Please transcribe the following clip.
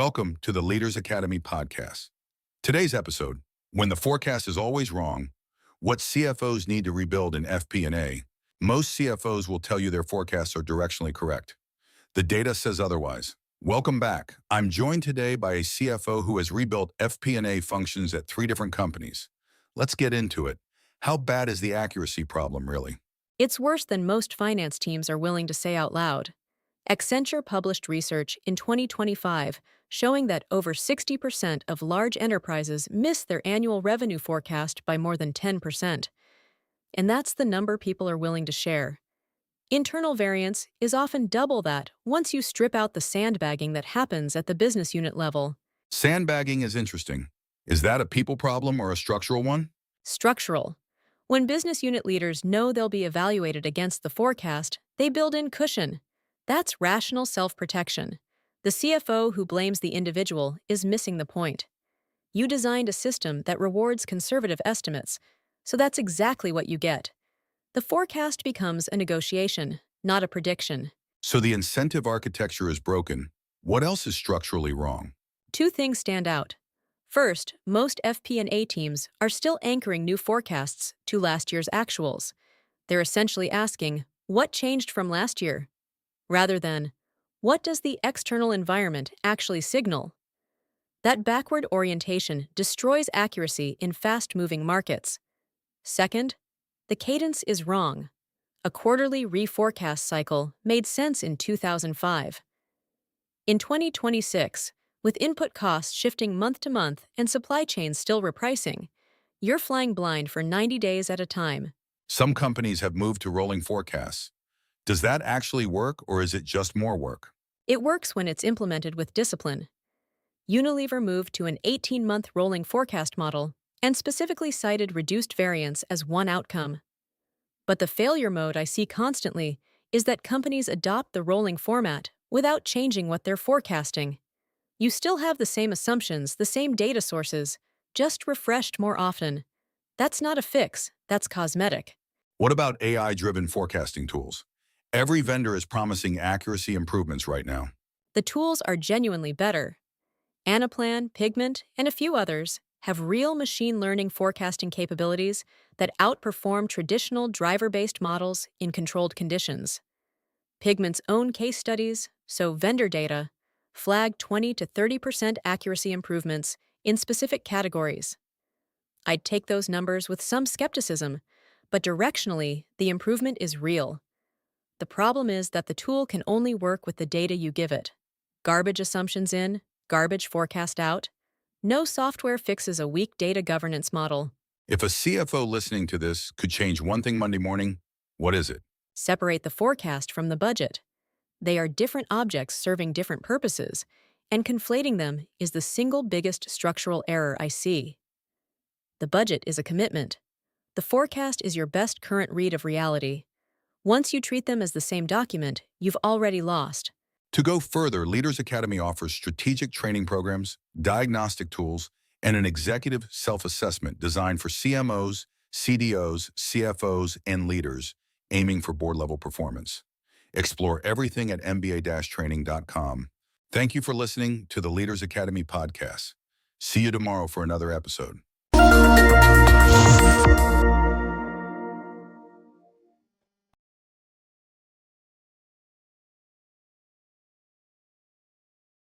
Welcome to the Leaders Academy podcast. Today's episode, when the forecast is always wrong, what CFOs need to rebuild in FP&A. Most CFOs will tell you their forecasts are directionally correct. The data says otherwise. Welcome back. I'm joined today by a CFO who has rebuilt FP&A functions at 3 different companies. Let's get into it. How bad is the accuracy problem, really? It's worse than most finance teams are willing to say out loud. Accenture published research in 2025 showing that over 60% of large enterprises miss their annual revenue forecast by more than 10%. And that's the number people are willing to share. Internal variance is often double that once you strip out the sandbagging that happens at the business unit level. Sandbagging is interesting. Is that a people problem or a structural one? Structural. When business unit leaders know they'll be evaluated against the forecast, they build in cushion. That's rational self-protection. The CFO who blames the individual is missing the point. You designed a system that rewards conservative estimates, so that's exactly what you get. The forecast becomes a negotiation, not a prediction. So the incentive architecture is broken. What else is structurally wrong? 2 things stand out. First, most FP&A teams are still anchoring new forecasts to last year's actuals. They're essentially asking, what changed from last year? Rather than, what does the external environment actually signal? That backward orientation destroys accuracy in fast-moving markets. Second, the cadence is wrong. A quarterly reforecast cycle made sense in 2005. In 2026, with input costs shifting month to month and supply chains still repricing, you're flying blind for 90 days at a time. Some companies have moved to rolling forecasts. Does that actually work, or is it just more work? It works when it's implemented with discipline. Unilever moved to an 18-month rolling forecast model and specifically cited reduced variance as one outcome. But the failure mode I see constantly is that companies adopt the rolling format without changing what they're forecasting. You still have the same assumptions, the same data sources, just refreshed more often. That's not a fix, that's cosmetic. What about AI-driven forecasting tools? Every vendor is promising accuracy improvements right now. The tools are genuinely better. Anaplan, Pigment, and a few others have real machine learning forecasting capabilities that outperform traditional driver-based models in controlled conditions. Pigment's own case studies, so vendor data, flag 20 to 30% accuracy improvements in specific categories. I'd take those numbers with some skepticism, but directionally, the improvement is real. The problem is that the tool can only work with the data you give it. Garbage assumptions in, garbage forecast out. No software fixes a weak data governance model. If a CFO listening to this could change one thing Monday morning, what is it? Separate the forecast from the budget. They are different objects serving different purposes, and conflating them is the single biggest structural error I see. The budget is a commitment. The forecast is your best current read of reality. Once you treat them as the same document, you've already lost. To go further, Leaders Academy offers strategic training programs, diagnostic tools, and an executive self-assessment designed for CMOs, CDOs, CFOs, and leaders aiming for board-level performance. Explore everything at mba-training.com. Thank you for listening to the Leaders Academy podcast. See you tomorrow for another episode.